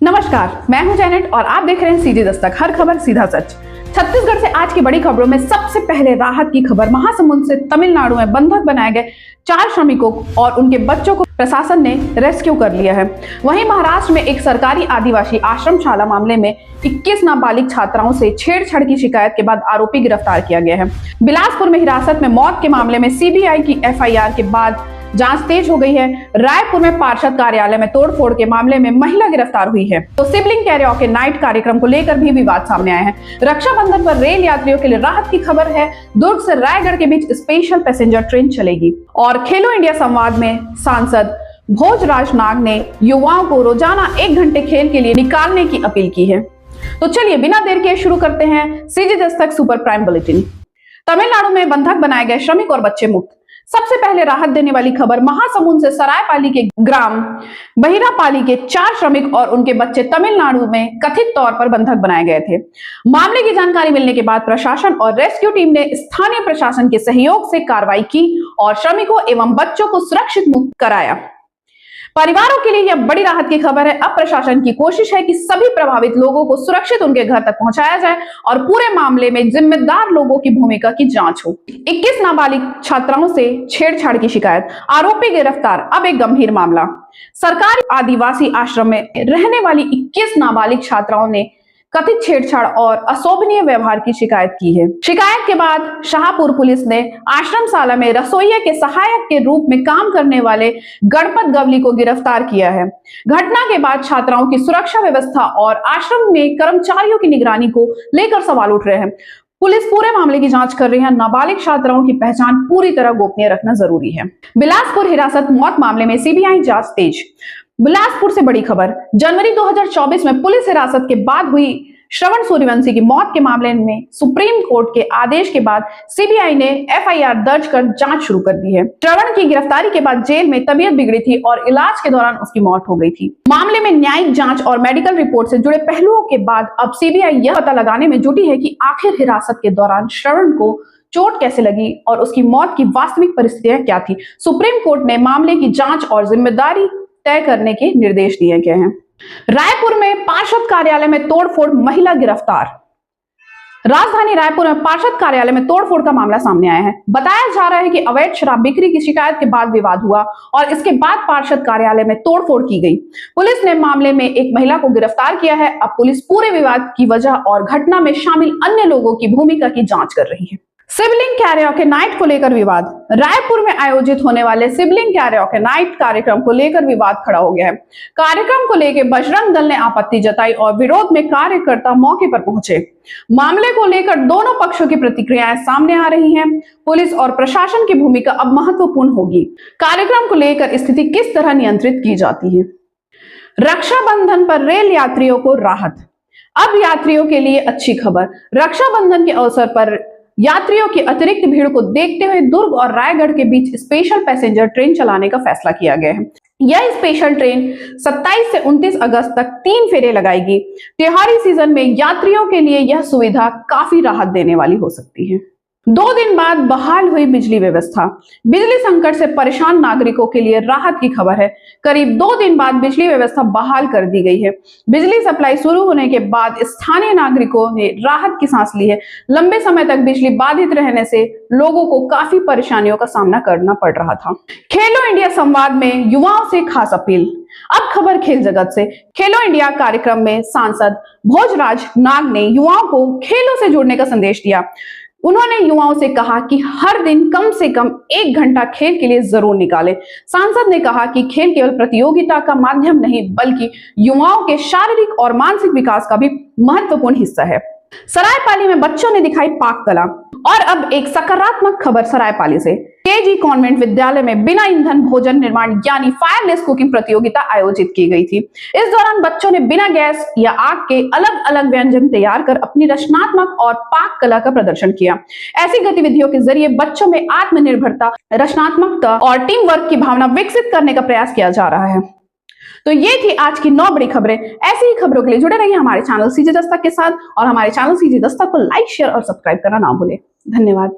नमस्कार, मैं हूं जैनेट और आप देख रहे हैं सीजी दस्तक, हर खबर सीधा सच। छत्तीसगढ़ से आज की बड़ी खबरों में सबसे पहले राहत की खबर। महासमुंद से तमिलनाडु में बंधक बनाए गए 4 श्रमिकों और उनके बच्चों को प्रशासन ने रेस्क्यू कर लिया है। वहीं महाराष्ट्र में एक सरकारी आदिवासी आश्रमशाला मामले में 21 नाबालिग छात्राओं से छेड़छाड़ की शिकायत के बाद आरोपी गिरफ्तार किया गया है। बिलासपुर में हिरासत में मौत के मामले में सीबीआई की एफआईआर के बाद जांच तेज हो गई है। रायपुर में पार्षद कार्यालय में तोड़फोड़ के मामले में महिला गिरफ्तार हुई है। तो सिबलिंग कैरियोके नाइट कार्यक्रम को लेकर भी विवाद सामने आए हैं। रक्षाबंधन पर रेल यात्रियों के लिए राहत की खबर है। दुर्ग से रायगढ़ के बीच स्पेशल पैसेंजर ट्रेन चलेगी। और खेलो इंडिया संवाद में सांसद भोजराज नाग ने युवाओं को रोजाना 1 घंटे खेल के लिए निकालने की अपील की है। तो चलिए बिना देर के शुरू करते हैं CG Dastak super prime bulletin. Tamil Nadu में बंधक बनाए गए श्रमिक और बच्चे मुक्त। सबसे पहले राहत देने वाली खबर महासमुंद से सरायपाली के ग्राम बहिरापाली के 4 श्रमिक और उनके बच्चे तमिलनाडु में कथित तौर पर बंधक बनाए गए थे। मामले की जानकारी मिलने के बाद प्रशासन और रेस्क्यू टीम ने स्थानीय प्रशासन के सहयोग से कार्रवाई की और श्रमिकों एवं बच्चों को सुरक्षित मुक्त कराया। परिवारों के लिए यह बड़ी राहत की खबर है। अब प्रशासन की कोशिश है कि सभी प्रभावित लोगों को सुरक्षित उनके घर तक पहुंचाया जाए और पूरे मामले में जिम्मेदार लोगों की भूमिका की जांच हो। 21 नाबालिग छात्राओं से छेड़छाड़ की शिकायत, आरोपी गिरफ्तार। अब एक गंभीर मामला। सरकारी आदिवासी आश्रम में रहने वाली 21 नाबालिग छात्राओं ने कथित छेड़छाड़ और अशोभनीय व्यवहार की शिकायत की है। शिकायत के बाद शाहपुर पुलिस ने आश्रमशाला में रसोइया के सहायक के रूप में काम करने वाले गणपत गवली को गिरफ्तार किया है। घटना के बाद छात्राओं की सुरक्षा व्यवस्था और आश्रम में कर्मचारियों की निगरानी को लेकर सवाल उठ रहे हैं। पुलिस पूरे मामले की जांच कर रही है। नाबालिग छात्राओं की पहचान पूरी तरह गोपनीय रखना जरूरी है। बिलासपुर हिरासत मौत मामले में सीबीआई जांच तेज। बिलासपुर से बड़ी खबर। जनवरी 2024 में पुलिस हिरासत के बाद हुई श्रवण सूर्यवंशी की मौत के मामले में सुप्रीम कोर्ट के आदेश के बाद सीबीआई ने एफआईआर दर्ज कर जांच शुरू कर दी है। श्रवण की गिरफ्तारी के बाद जेल में तबीयत बिगड़ी थी और इलाज के दौरान उसकी मौत हो गई थी। मामले में न्यायिक जांच और मेडिकल रिपोर्ट से जुड़े पहलुओं के बाद अब सीबीआई यह पता लगाने में जुटी है कि आखिर हिरासत के दौरान श्रवण को चोट कैसे लगी और उसकी मौत की वास्तविक परिस्थितियां क्या थी। सुप्रीम कोर्ट ने मामले की जांच और जिम्मेदारी तय करने के निर्देश दिए गए हैं। रायपुर में पार्षद कार्यालय में तोड़फोड़, महिला गिरफ्तार। राजधानी रायपुर में पार्षद कार्यालय में तोड़फोड़ का मामला सामने आया है। बताया जा रहा है कि अवैध शराब बिक्री की शिकायत के बाद विवाद हुआ और इसके बाद पार्षद कार्यालय में तोड़फोड़ की गई। पुलिस ने मामले में एक महिला को गिरफ्तार किया है। अब पुलिस पूरे विवाद की वजह और घटना में शामिल अन्य लोगों की भूमिका की जांच कर रही है। सिबलिंग कैरियोके नाइट को लेकर विवाद। रायपुर में आयोजित होने वाले सिबलिंग कैरियोके नाइट कार्यक्रम को लेकर विवाद खड़ा हो गया है। कार्यक्रम को लेकर बजरंग दल ने आपत्ति जताई और विरोध में कार्यकर्ता मौके पर पहुंचे। मामले को लेकर दोनों पक्षों की प्रतिक्रियाएं सामने आ रही हैं। पुलिस और प्रशासन की भूमिका अब महत्वपूर्ण होगी। कार्यक्रम को लेकर स्थिति किस तरह नियंत्रित की जाती है। रक्षाबंधन पर रेल यात्रियों को राहत। अब यात्रियों के लिए अच्छी खबर। रक्षाबंधन के अवसर पर यात्रियों की अतिरिक्त भीड़ को देखते हुए दुर्ग और रायगढ़ के बीच स्पेशल पैसेंजर ट्रेन चलाने का फैसला किया गया है। यह स्पेशल ट्रेन 27 से 29 अगस्त तक 3 फेरे लगाएगी। त्योहारी सीजन में यात्रियों के लिए यह सुविधा काफी राहत देने वाली हो सकती है। 2 दिन बाद बहाल हुई बिजली व्यवस्था। बिजली संकट से परेशान नागरिकों के लिए राहत की खबर है। करीब 2 दिन बाद बिजली व्यवस्था बहाल कर दी गई है। बिजली सप्लाई शुरू होने के बाद स्थानीय नागरिकों ने राहत की सांस ली है। लंबे समय तक बिजली बाधित रहने से लोगों को काफी परेशानियों का सामना करना पड़ रहा था। खेलो इंडिया संवाद में युवाओं से खास अपील। अब खबर खेल जगत से। खेलो इंडिया कार्यक्रम में सांसद भोजराज नाग ने युवाओं को खेलों से जुड़ने का संदेश दिया। उन्होंने युवाओं से कहा कि हर दिन कम से कम 1 घंटा खेल के लिए जरूर निकालें। सांसद ने कहा कि खेल केवल प्रतियोगिता का माध्यम नहीं बल्कि युवाओं के शारीरिक और मानसिक विकास का भी महत्वपूर्ण हिस्सा है। सरायपाली में बच्चों ने दिखाई पाक कला। और अब एक सकारात्मक खबर सरायपाली से। केजी कॉन्वेंट विद्यालय में बिना ईंधन भोजन निर्माण यानी फायरलेस कुकिंग प्रतियोगिता आयोजित की गई थी। इस दौरान बच्चों ने बिना गैस या आग के अलग अलग व्यंजन तैयार कर अपनी रचनात्मक और पाक कला का प्रदर्शन किया। ऐसी गतिविधियों के जरिए बच्चों में आत्मनिर्भरता, रचनात्मकता और टीम वर्क की भावना विकसित करने का प्रयास किया जा रहा है। तो ये थी आज की 9 बड़ी खबरें। ऐसी ही खबरों के लिए जुड़े रहिए हमारे चैनल सीजी दस्तक के साथ और हमारे चैनल सीजी दस्तक को लाइक, शेयर और सब्सक्राइब करना ना भूलें। धन्यवाद।